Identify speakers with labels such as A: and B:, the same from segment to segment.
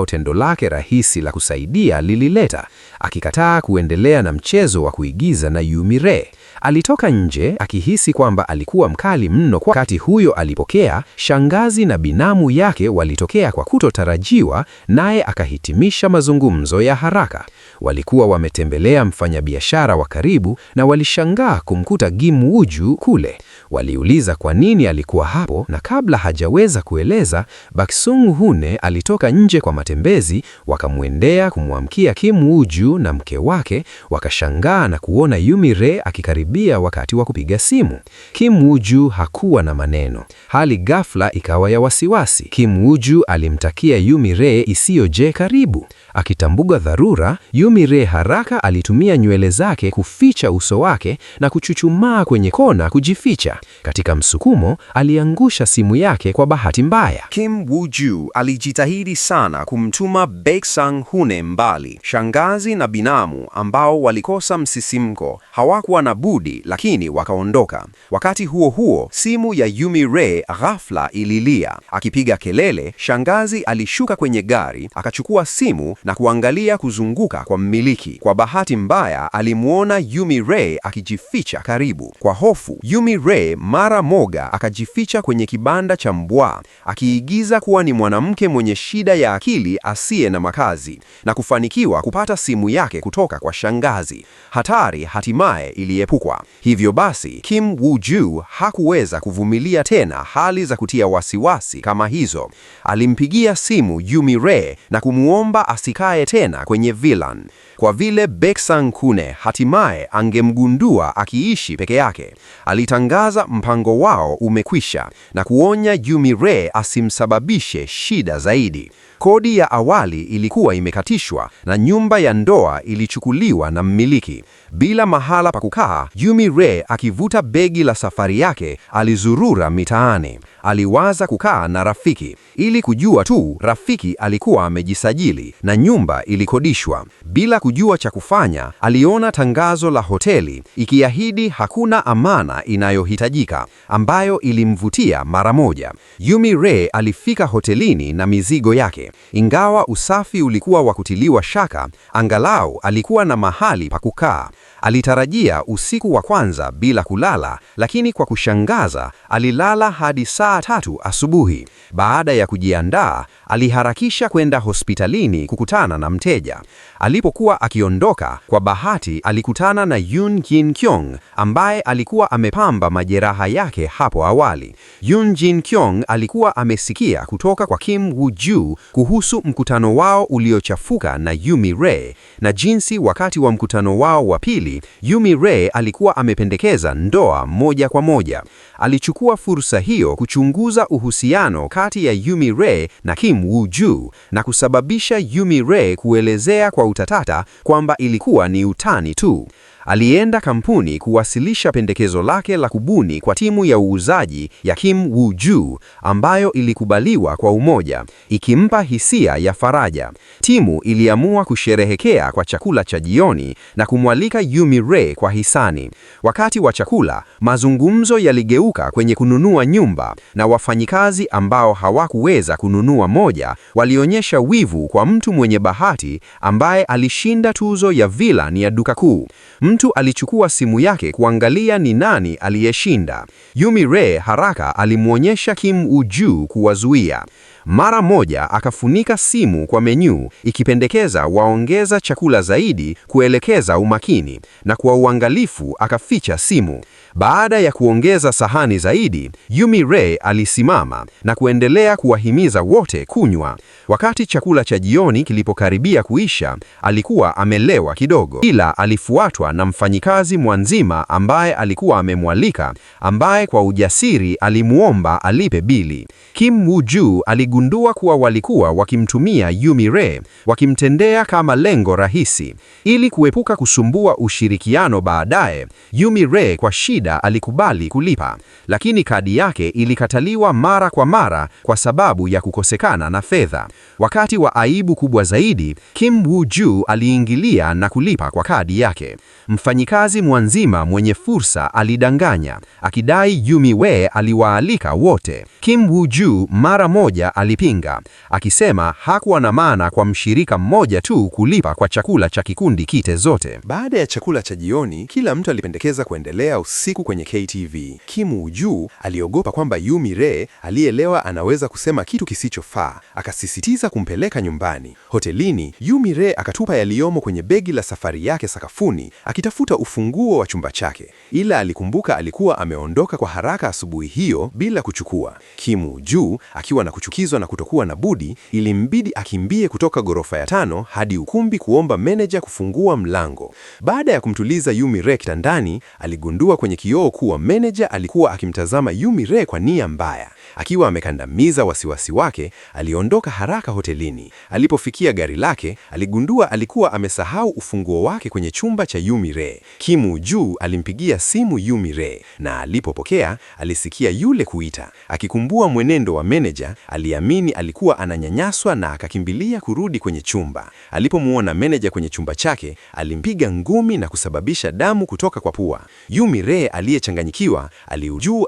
A: tendo lake rahisi la kusaidia lilileta, akikataa kuendelea na mchezo wa kuigiza na Yumire. Alitoka nje akihisi kwamba alikuwa mkali mno. Wakati huyo alipokea, shangazi na binamu yake walitokea kwa kutotarajiwa, naye akahitimisha mazungumzo ya haraka. Walikuwa wametembelea mfanyabiashara wa karibu na walishangaa kumkuta Kim Woo-ju kule. Waliuliza kwa nini alikuwa hapo, na kabla hajaweza kueleza, Bak Sung-hoon alitoka nje kwa matembezi. Wakamwendea kumwamkia Kim Woo-ju na mke wake, wakashangaa na kuona Yumire akikaribia wakati wa kupiga simu. Kim Woo-ju hakuwa na maneno. Hali ghafla ikawa ya wasiwasi. Kim Woo-ju alimtakia Yumire isiyoje karibu. Akitambuga dharura, Yumire haraka alitumia nywele zake kuficha uso wake na kuchuchumaa kwenye kona kujificha. Katika msukumo, aliangusha simu yake kwa bahati mbaya.
B: Kim Woo-ju alijitahidi sana kumtuma Baek Sang-hoon mbali. Shangazi na binamu ambao walikosa msisimko hawakuwa na budi, lakini wakaondoka. Wakati huo huo, simu ya Yumire ghafla ililia. Akipiga kelele, shangazi alishuka kwenye gari, akachukua simu na kuangalia kuzunguka kwa mmiliki. Kwa bahati mbaya, alimuona Yumire akijificha karibu. Kwa hofu, Yumire mara moja akajificha kwenye kibanda cha mbwa, akiigiza kuwa ni mwanamke mwenye shida ya akili asiye na makazi, na kufanikiwa kupata simu yake kutoka kwa shangazi. Hatari hatimaye iliepukwa. Hivyo basi, Kim Woo-ju hakuweza kuvumilia tena hali za kutia wasiwasi kama hizo. Alimpigia simu Yumire na kumuomba asikae tena kwenye villan. Kwa vile Baek Sang-hoon hatimaye angemgundua akiishi peke yake, alitangaza mpango wao umekwisha na kuonya Yumire asimsababishe shida zaidi. Kodi ya awali ilikuwa imekatishwa na nyumba ya ndoa ilichukuliwa na mmiliki. Bila mahala pa kukaa, Yumire akivuta begi la safari yake alizurura mitaani. Aliwaza kukaa na rafiki, ili kujua tu rafiki alikuwa amejisajili na nyumba ilikodishwa. Bila kujua cha kufanya, aliona tangazo la hoteli ikiahidi hakuna amana inayohitajika, ambayo ilimvutia mara moja. Yumire alifika hotelini na mizigo yake. Ingawa usafi ulikuwa wa kutiliwa shaka, angalau alikuwa na mahali pa kukaa. Alitarajia usiku wa kwanza bila kulala, lakini kwa kushangaza alilala hadi saa 3 asubuhi. Baada ya kujiandaa, aliharakisha kwenda hospitalini kukutana na mteja. Alipokuwa akiondoka, kwa bahati alikutana na Yoon Jin-kyung ambaye alikuwa amepamba majeraha yake hapo awali. Yoon Jin-kyung alikuwa amesikia kutoka kwa Kim Woo-ju kuhusu mkutano wao uliochafuka na Yumire, na jinsi wakati wa mkutano wao wa pili Yumire alikuwa amependekeza ndoa moja kwa moja. Alichukua fursa hiyo kuchunguza uhusiano kati ya Yumire na Kim Woo-ju na kusababisha Yumire kuelezea kwa utatata kwamba ilikuwa ni utani tu. Alienda kampuni kuwasilisha pendekezo lake la kubuni kwa timu ya uuzaji ya Kim Woo-ju, ambayo ilikubaliwa kwa umoja, ikimpa hisia ya faraja. Timu iliamua kusherehekea kwa chakula cha jioni na kumwalika Yumire kwa hisani. Wakati wa chakula, mazungumzo yaligeuka kwenye kununua nyumba, na wafanyikazi ambao hawakuweza kununua moja walionyesha wivu kwa mtu mwenye bahati ambaye alishinda tuzo ya villan ya duka kuu. Mtu alichukua simu yake kuangalia ni nani aliyeshinda. Yumire haraka alimuonyesha Kim Woo-ju kuwazuia. Mara moja akafunika simu kwa menyu ikipendekeza waongeza chakula zaidi kuelekeza umakini, na kwa uangalifu akaficha simu. Baada ya kuongeza sahani zaidi, Yumire alisimama na kuendelea kuwahimiza wote kunywa. Wakati chakula cha jioni kilipokaribia kuisha, alikuwa amelewa kidogo, ila alifuatwa na mfanyikazi mwanzima ambaye alikuwa amemwalika, ambaye kwa ujasiri alimuomba alipe bili. Kim Woo-ju aligundua kuwa walikuwa wakimtumia Yumire, wakimtendea kama lengo rahisi. Ili kuepuka kusumbua ushirikiano baadaye, Yumire kwa shida
A: kawaida alikubali kulipa, lakini kadi yake ilikataliwa mara kwa mara kwa sababu ya kukosekana na fedha. Wakati wa aibu kubwa zaidi, Kim Woo-ju aliingilia na kulipa kwa kadi yake. Mfanyikazi mwanzima mwenye fursa alidanganya, akidai Yumi Wee aliwaalika wote. Kim Woo-ju mara moja alipinga, akisema hakuwa na maana kwa mshirika mmoja tu kulipa kwa chakula cha kikundi kite zote.
B: Baada ya chakula cha jioni, kila mtu alipendekeza kuendelea usiku kwenye KTV. Kim Woo-ju aliogopa kwamba Yumi Ree alielewa anaweza kusema kitu kisichofaa, akasisitiza kumpeleka nyumbani. Hotelini, Yumi Ree akatupa yaliyomo kwenye begi la safari yake sakafuni, akitafuta ufunguo wa chumba chake. Ila alikumbuka alikuwa ameondoka kwa haraka asubuhi hiyo bila kuchukua. Kim Woo-ju akiwa na kuchukizwa na kutokuwa na budi, ilimbidi akimbie kutoka ghorofa ya 5 hadi ukumbi kuomba meneja kufungua mlango. Baada ya kumtuliza Yumi Ree kitandani, aligundua kwenye kioo kuwa meneja alikuwa akimtazama Yumi Ree kwa nia mbaya. Akiwa amekandamiza wasiwasi wake, aliondoka haraka hotelini. Alipofikia gari lake, aligundua alikuwa amesahau ufunguo wake kwenye chumba cha Yumi Ree. Kim Woo-ju alimpigia simu Yumi Ree, na alipopokea, alisikia yule kuita. Akikumbua mwenendo wa meneja, aliamini alikuwa ananyanyaswa na akakimbilia kurudi kwenye chumba. Alipomuona meneja kwenye chumba chake, alimpiga ngumi na kusababisha damu kutoka kwa pua. Yumi Ree aliyechanganyikiwa,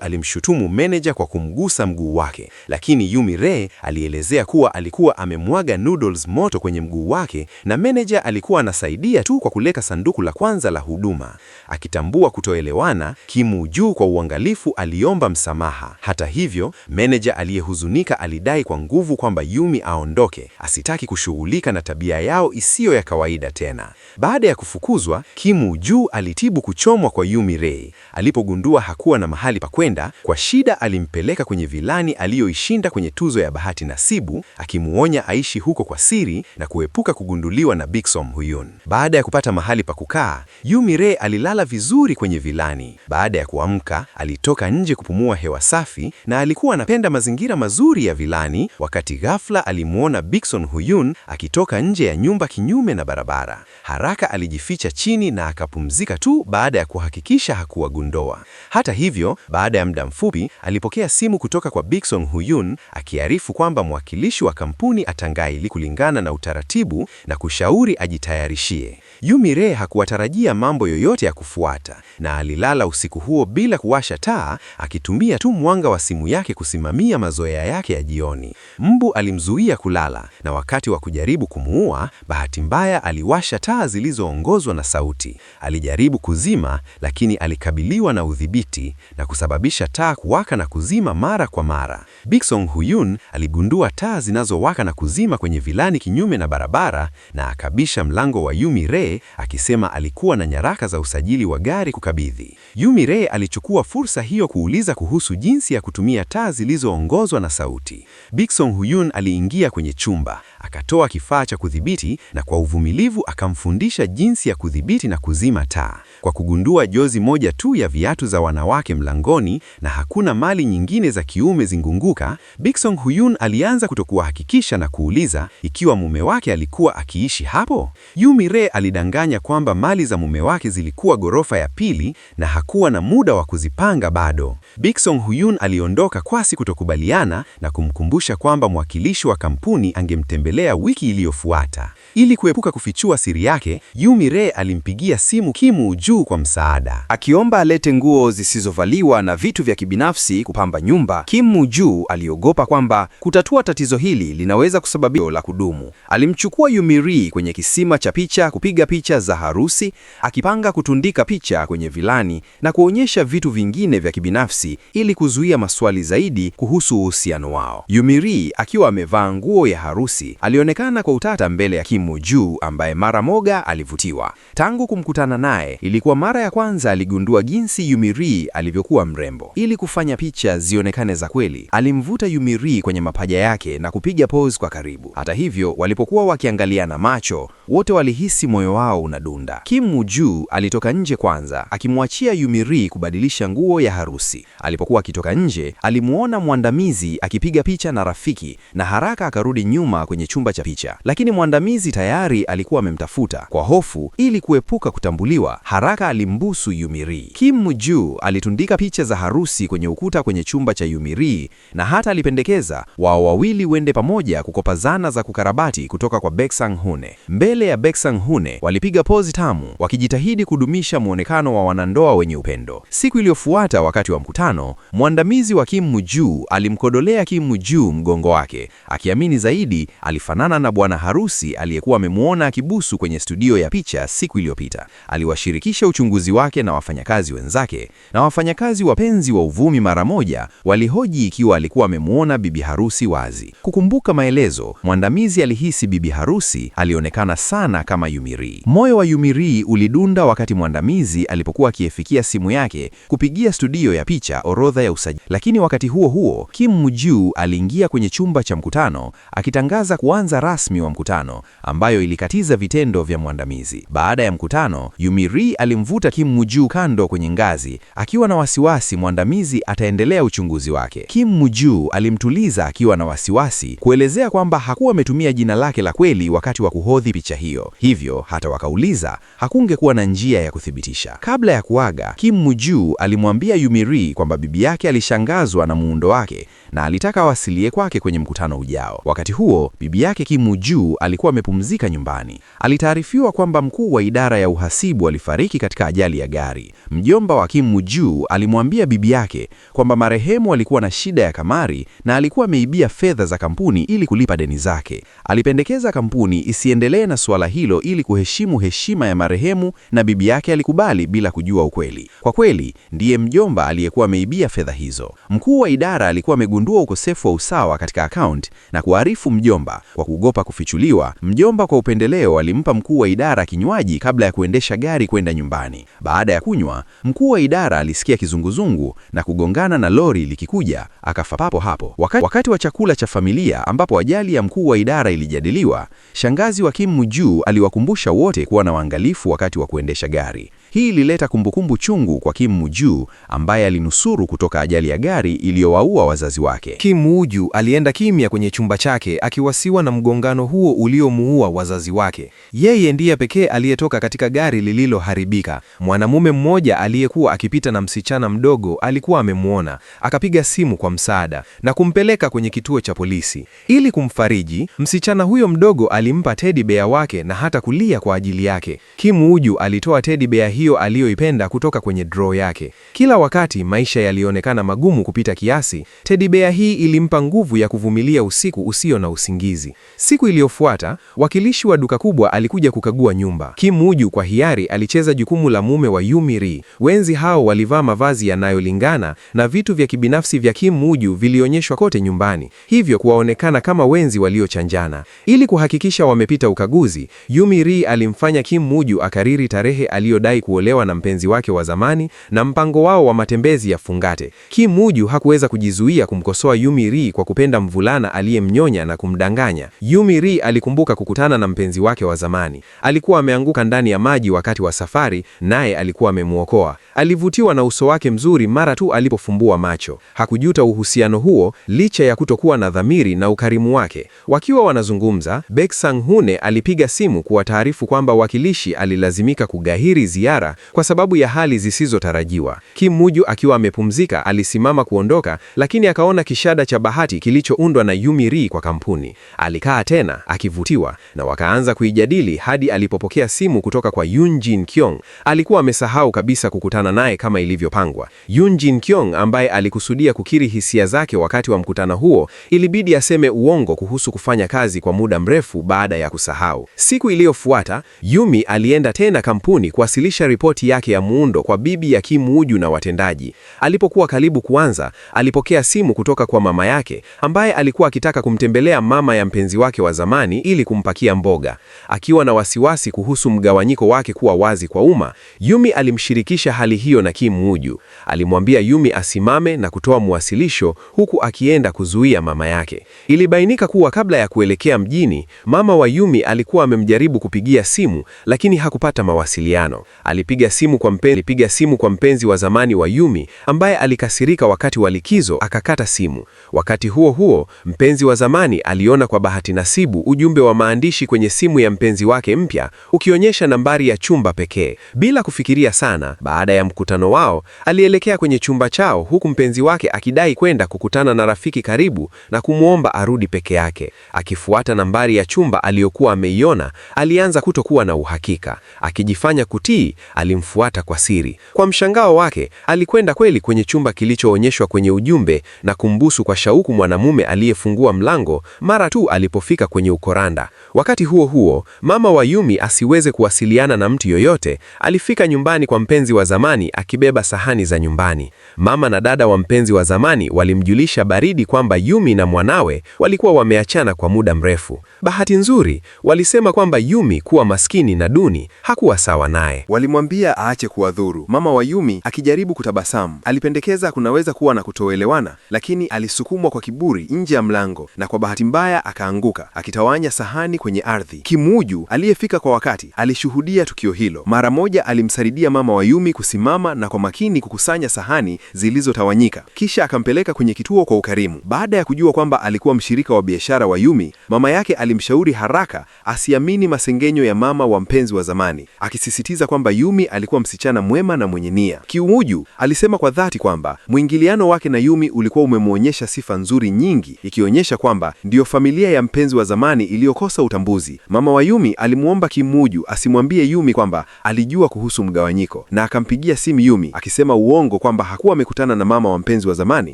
B: alimshutumu meneja kwa kumgusa mguu wake, lakini Yumi Ree alielezea kuwa alikuwa amemwaga noodles moto kwenye mguu wake na meneja alikuwa anasaidia tu kwa kuleka sanduku la kwanza la huduma. Akitambua kutoelewana, Kim Woo-ju kwa uangalifu aliomba msamaha. Hata hivyo, meneja aliyehuzunika alidai kwa nguvu kwamba Yumi aondoke, asitaki kushughulika na tabia yao isiyo ya kawaida tena. Baada ya kufukuzwa, Kim Woo-ju alitibu kuchomwa kwa Yumi Ree. Alipogundua hakuwa na mahali pa kwenda, kwa shida alimpeleka kwenye vilani aliyoishinda kwenye tuzo ya bahati nasibu, akimuonya aishi huko kwa siri na kuepuka kugunduliwa na Big Som Hyun. Baada ya kupata mahali pa kukaa, Yumi Ree alilala vizuri kwenye vilani. Baada ya kuamka, alitoka nje kupumua hewa safi na alikuwa anapenda mazingira mazuri ya vilani, wakati ghafla alimuona Big Som Hyun akitoka nje ya nyumba kinyume na barabara. Haraka alijificha chini na akapumzika tu baada ya kuhakikisha hakuwagundoa. Hata hivyo, baada ya muda mfupi, alipokea simu kutoka kwa Big Som Hyun akiarifu kwamba mwakilishi wa kampuni atangaili kulingana na utaratibu na kushauri ajitayarishie. Yumi Ree hakuwatarajia mambo yoyote ya kufuata na alilala usiku huo bila kuwasha taa, akitumia tu mwanga wa simu yake kusimamia mazoea yake ya jioni. Mbu alimzuia kulala na wakati wa kujaribu kumuua, bahati mbaya aliwasha taa zilizoongozwa na sauti. Alijaribu kuzima, lakini alikabiliwa na udhibiti na kusababisha taa kuwaka na kuzima mara kwa mara. Big Som Hyun aligundua taa zinazowaka na kuzima kwenye vilani kinyume na barabara na akabisha mlango wa Yumi Ree akisema alikuwa na nyaraka za usajili wa gari kukabidhi. Yumi Ree alichukua fursa hiyo kuuliza kuhusu jinsi ya kutumia taa zilizoongozwa na sauti. Big Som Hyun aliingia kwenye chumba, akatoa kifaa cha kudhibiti na kwa uvumilivu akamfundisha jinsi ya kudhibiti na kuzima taa. Kwa kugundua jozi moja tu ya viatu za wanawake mlangoni na hakuna mali nyingine za kiume zingunguka, Big Som Hyun alianza kutokuhakikisha na kuuliza ikiwa mume wake alikuwa akiishi hapo. Yumi Ree alidanganya kwamba mali za mume wake zilikuwa ghorofa ya pili na hakuwa na muda wa kuzipanga bado. Big Som Hyun aliondoka kwasi kutokubaliana na kumkumbusha kwamba mwakilishi wa kampuni angemtembelea wiki iliyofuata. Ili kuepuka kufichua siri yake, Yumi Ree alimpigia simu Kim Woo-ju kwa msaada,
C: akiomba alete nguo zisizovaliwa na vitu vya kibinafsi kupamba nyumba. Kim Woo-ju aliogopa kwamba kutatua tatizo hili linaweza kusababisha la kudumu. Alimchukua Yumi Ree kwenye kisima cha picha kupiga picha za harusi, akipanga kutundika picha kwenye vilani na kuonyesha vitu vingine vya kibinafsi ili kuzuia maswali zaidi kuhusu uhusiano wao. Yumi Ree akiwa amevaa nguo ya harusi alionekana kwa utata mbele ya Kim Woo-ju ambaye mara moja alivutiwa. Tangu kumkutana naye, ilikuwa mara ya kwanza aligundua jinsi Yumi Ree alivyokuwa mrembo. Ili kufanya picha zionekane za kweli, alimvuta Yumi Ree kwenye mapaja yake na kupiga pose kwa karibu. Hata hivyo, walipokuwa wakiangaliana macho, wote walihisi moyo wao unadunda. Kim Woo-ju alitoka nje kwanza, akimwachia Yumi Ree kubadilisha nguo ya harusi. Alipokuwa akitoka nje, alimuona mwandamizi akipiga picha na rafiki na haraka akarudi nyuma kwenye chumba cha picha, lakini mwandamizi tayari alikuwa amemtafuta. Kwa hofu, ili kuepuka kutambuliwa, haraka alimbusu Yumi-Ri. Kim Moo-ju alitundika picha za harusi kwenye ukuta kwenye chumba cha Yumi-Ri, na hata alipendekeza wao wawili wende pamoja kukopa zana za kukarabati kutoka kwa Baek Sang-hoon. Mbele ya Baek Sang-hoon walipiga pozi tamu, wakijitahidi kudumisha muonekano wa wanandoa wenye upendo. Siku iliyofuata, wakati wa mkutano, mwandamizi wa Kim Moo-ju alimkodolea Kim Moo-ju mgongo wake, akiamini zaidi alifanana na bwana harusi aliyekuwa amemuona akibusu kwenye studio ya picha siku iliyopita. Aliwashirikisha uchunguzi wake na wafanyakazi wenzake, na wafanyakazi wapenzi wa uvumi mara moja walihoji ikiwa alikuwa amemuona bibi harusi wazi. Kukumbuka maelezo, mwandamizi alihisi bibi harusi alionekana sana kama Yumi-Ri. Moyo wa Yumi-Ri ulidunda wakati mwandamizi alipokuwa akifikia simu yake kupigia studio ya picha orodha ya usajili. Lakini wakati huo huo, Kim Moo-ju aliingia kwenye chumba cha mkutano akitangaza kuanza rasmi wa mkutano, ambayo ilikatiza vitendo vya mwandamizi. Baada ya mkutano, Yumi-Ri alimvuta Kim Moo-ju kando kwenye ngazi, akiwa na wasiwasi mwandamizi ataendelea uchunguzi wake. Kim Moo-ju alimtuliza akiwa na wasiwasi, kuelezea kwamba hakuwa ametumia jina lake la kweli wakati wa kuhodhi picha hiyo, hivyo hata wakauliza hakungekuwa na njia ya kuthibitisha. Kabla ya kuaga, Kim Moo-ju alimwambia Yumi-Ri kwamba bibi yake alishangazwa na muundo wake na alitaka awasilie kwake kwenye mkutano ujao. Wakati huo, bibi yake Kim Moo-ju alikuwa amepumzika nyumbani. Alitaarifiwa kwamba mkuu wa idara ya uhasibu alifariki katika ajali ya gari. Mjomba wa Kim Moo-ju alimwambia bibi yake kwamba marehemu alikuwa na shida ya kamari na alikuwa ameibia fedha za kampuni ili kulipa deni zake. Alipendekeza kampuni isiendelee na suala hilo ili kuheshimu heshima ya marehemu, na bibi yake alikubali bila kujua ukweli. Kwa kweli, ndiye mjomba aliyekuwa ameibia fedha hizo. Mkuu wa idara alikuwa amegundua ukosefu wa usawa katika account na kuarifu mjomba. Kwa kuogopa kufichuliwa, mjomba kwa upendeleo alimpa mkuu wa idara kinywaji kabla ya kuendesha gari kwenda nyumbani. Baada ya kunywa, mkuu wa idara alisikia kizunguzungu na kugongana na lori likikuja, akafa papo hapo. Wakati wa chakula cha familia ambapo ajali ya mkuu wa idara ilijadiliwa, shangazi wa Kim Moo-ju aliwakumbusha wote kuwa na uangalifu wakati wa kuendesha gari. Hii ilileta kumbukumbu chungu kwa Kim Moo-ju ambaye alinusuru kutoka ajali ya gari iliyowaua wazazi wake.
D: Kim Moo-ju alienda kimya kwenye chumba chake akiwasiwa na mgongano huo uliomuua wazazi wake. Yeye ndiye pekee aliyetoka katika gari lililoharibika. Mwanamume mmoja aliyekuwa akipita na msichana mdogo alikuwa amemuona, akapiga simu kwa msaada na kumpeleka kwenye kituo cha polisi. Ili kumfariji, msichana huyo mdogo alimpa teddy bear wake na hata kulia kwa ajili yake. Kim Moo-ju alitoa teddy bear hiyo aliyoipenda kutoka kwenye draw yake. Kila wakati maisha yalionekana magumu kupita kiasi, teddy bear hii ilimpa nguvu ya kuvumilia usiku usio na usingizi. Siku iliyofuata, wakilishi wa duka kubwa alikuja kukagua nyumba. Kim Moo-ju kwa hiari alicheza jukumu la mume wa Yumi-Ri. Wenzi hao walivaa mavazi yanayolingana na vitu vya kibinafsi vya Kim Moo-ju vilionyeshwa kote nyumbani, hivyo kuwaonekana kama wenzi waliochanjana. Ili kuhakikisha wamepita ukaguzi, Yumi-Ri alimfanya Kim Moo-ju akariri tarehe aliyodai kuolewa na mpenzi wake wa zamani na mpango wao wa matembezi ya fungate. Kim Moo-ju hakuweza kujizuia kumkosoa Yumi-Ri kwa kupenda mvulana aliyemnyonya na kumdanganya. Yumi-Ri alikumbuka kukutana na mpenzi wake wa zamani. Alikuwa ameanguka ndani ya maji wakati wa safari, naye alikuwa amemuokoa. Alivutiwa na uso wake mzuri mara tu alipofumbua macho. Hakujuta uhusiano huo licha ya kutokuwa na dhamiri na ukarimu wake. Wakiwa wanazungumza, Baek Sang-hoon alipiga simu kuwataarifu kwamba wakilishi alilazimika kugahiri ziara kwa sababu ya hali zisizotarajiwa. Kim Moo-ju akiwa amepumzika alisimama kuondoka, lakini akaona kishada cha bahati kilichoundwa na Yumi-Ri kwa kampuni. Alikaa tena akivutiwa na wakaanza kuijadili hadi alipopokea simu kutoka kwa Yoon Jin-kyung. Alikuwa amesahau kabisa kukutana naye kama ilivyopangwa. Yoon Jin-kyung ambaye alikusudia kukiri hisia zake wakati wa mkutano huo, ilibidi aseme uongo kuhusu kufanya kazi kwa muda mrefu baada ya kusahau. Siku iliyofuata, Yumi alienda tena kampuni kuwasilisha ripoti yake ya muundo kwa bibi ya Kim Moo-ju na watendaji. Alipokuwa karibu kuanza, alipokea simu kutoka kwa mama yake ambaye alikuwa akitaka kumtembelea mama ya mpenzi wake wa zamani ili kumpakia mboga. Akiwa na wasiwasi kuhusu mgawanyiko wake kuwa wazi kwa umma, Yumi alimshirikisha hali hiyo na Kim Moo-ju. Alimwambia Yumi asimame na kutoa mwasilisho huku akienda kuzuia mama yake. Ilibainika kuwa kabla ya kuelekea mjini, mama wa Yumi alikuwa amemjaribu kupigia simu lakini hakupata mawasiliano. alipiga simu kwa mpenzi wa zamani wa Yumi ambaye alikasirika wakati wa likizo akakata simu. Wakati huo huo, mpenzi wa zamani aliona kwa bahati nasibu ujumbe wa maandishi kwenye simu ya mpenzi wake mpya ukionyesha nambari ya chumba pekee. Bila kufikiria sana, baada ya mkutano wao, alielekea kwenye chumba chao huku mpenzi wake akidai kwenda kukutana na rafiki karibu na kumwomba arudi peke yake. Akifuata nambari ya chumba aliyokuwa ameiona, alianza kutokuwa na uhakika. Akijifanya kutii, alimfuata kwa siri. Kwa mshangao wake, alikwenda kweli kwenye chumba kilichoonyeshwa kwenye ujumbe na kumbusu kwa shauku mwanamume aliyefungua mlango mara tu alipofika kwenye ukoranda. Wakati huo huo, mama wa Yumi asiweze kuwasiliana na mtu yoyote, alifika nyumbani kwa mpenzi wa zamani akibeba sahani za nyumbani. Mama na dada wa mpenzi wa zamani walimjulisha baridi kwamba Yumi na mwanawe walikuwa wameachana kwa muda mrefu. Bahati nzuri, walisema kwamba Yumi kuwa maskini na duni hakuwa sawa naye.
C: Walimwambia aache kuwadhuru. Mama wa Yumi akijaribu kutabasamu, alipendekeza kunaweza kuwa na kutoelewana, lakini alisukumwa kwa kiburi nje ya mlango na kwa bahati mbaya akaanguka, akitawanya sahani kwenye ardhi. Kimuju aliyefika kwa wakati alishuhudia tukio hilo. Mara moja alimsaidia mama wa Yumi kusimama na kwa makini kukusanya sahani zilizotawanyika. Kisha akampeleka kwenye kituo kwa ukarimu. Baada ya kujua kwamba alikuwa mshirika wa biashara wa Yumi, mama yake alimshauri haraka asiamini masengenyo ya mama wa mpenzi wa zamani, akisisitiza kwamba Yumi alikuwa msichana mwema na mwenye nia. Kimuju alisema kwa dhati kwamba mwingiliano wake na Yumi ulikuwa umemwonyesha sifa nzuri nyingi, ikionyesha kwamba ndiyo familia ya mpenzi wa zamani iliyokosa utambuzi. Mama wa Yumi alimuomba Kimuju asimwambie Yumi kwamba alijua kuhusu mgawanyiko, na akampigia simu Yumi akisema uongo kwamba hakuwa amekutana na mama wa mpenzi wa zamani.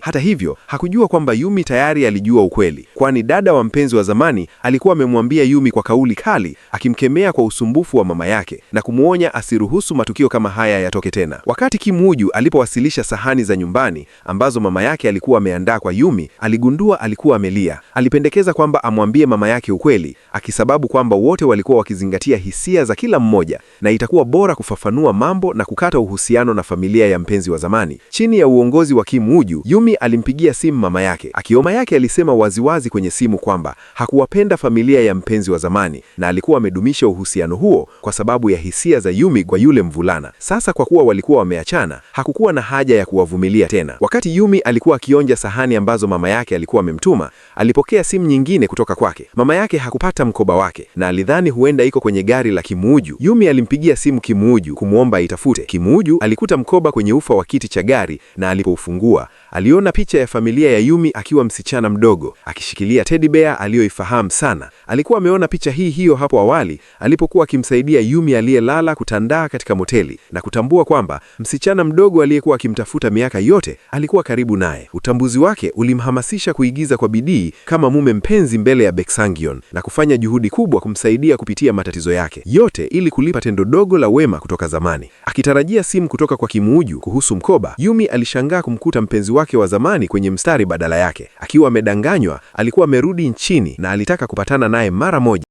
C: Hata hivyo, hakujua kwamba Yumi tayari alijua ukweli, kwani dada wa mpenzi wa zamani alikuwa amemwambia Yumi kwa kauli kali, akimkemea kwa usumbufu wa mama yake na kumuonya asiruhusu matukio kama haya yatoke tena. Wakati Kimuju alipowasilisha sahani za nyumbani ambazo mama yake alikuwa ameandaa kwa Yumi, aligundua alikuwa amelia. Alipendekeza kwamba amwambie mama yake ukweli, akisababu kwamba wote walikuwa wakizingatia hisia za kila mmoja na itakuwa bora kufafanua mambo na kukata uhusiano na familia ya mpenzi wa zamani. Chini ya uongozi wa Kimuju, Yumi alimpigia simu mama yake. Mama yake alisema waziwazi kwenye simu kwamba hakuwapenda familia ya mpenzi wa zamani na alikuwa amedumisha uhusiano huo kwa sababu ya hisia za Yumi kwa yule mvulana. Sasa kwa kuwa walikuwa wameachana, hakukuwa na haja ya kuwavumilia tena. Wakati Yumi alikuwa akionja sahani ambazo mama yake alikuwa amemtuma, alipokea simu nyingine kutoka kwake. Mama yake hakupata mkoba wake na alidhani huenda iko kwenye gari la Kimuju. Yumi alimpigia simu Kimuju kumuomba itafute. Kimuju alikuta mkoba kwenye ufa wa kiti cha gari na alipoufungua, aliona picha ya familia ya Yumi akiwa msichana mdogo akishikilia teddy bear aliyoifahamu sana. Alikuwa ameona picha hiyo hapo awali alipokuwa akimsaidia Yumi aliyelala kutandaa katika moteli na kutambua kwamba msichana mdogo aliyekuwa akimtafuta miaka yote alikuwa karibu naye. Utambuzi wake ulimhamasisha kuigiza kwa bidii kama mume mpenzi mbele ya Baeksangion na kufanya juhudi kubwa kumsaidia kupitia matatizo yake yote ili kulipa tendo dogo la wema kutoka zamani. Akitarajia simu kutoka kwa Kimuju kuhusu mkoba, Yumi alishangaa kumkuta mpenzi wake wa zamani kwenye mstari badala yake. Akiwa amedanganywa, alikuwa amerudi nchini na alitaka kupatana naye mara moja.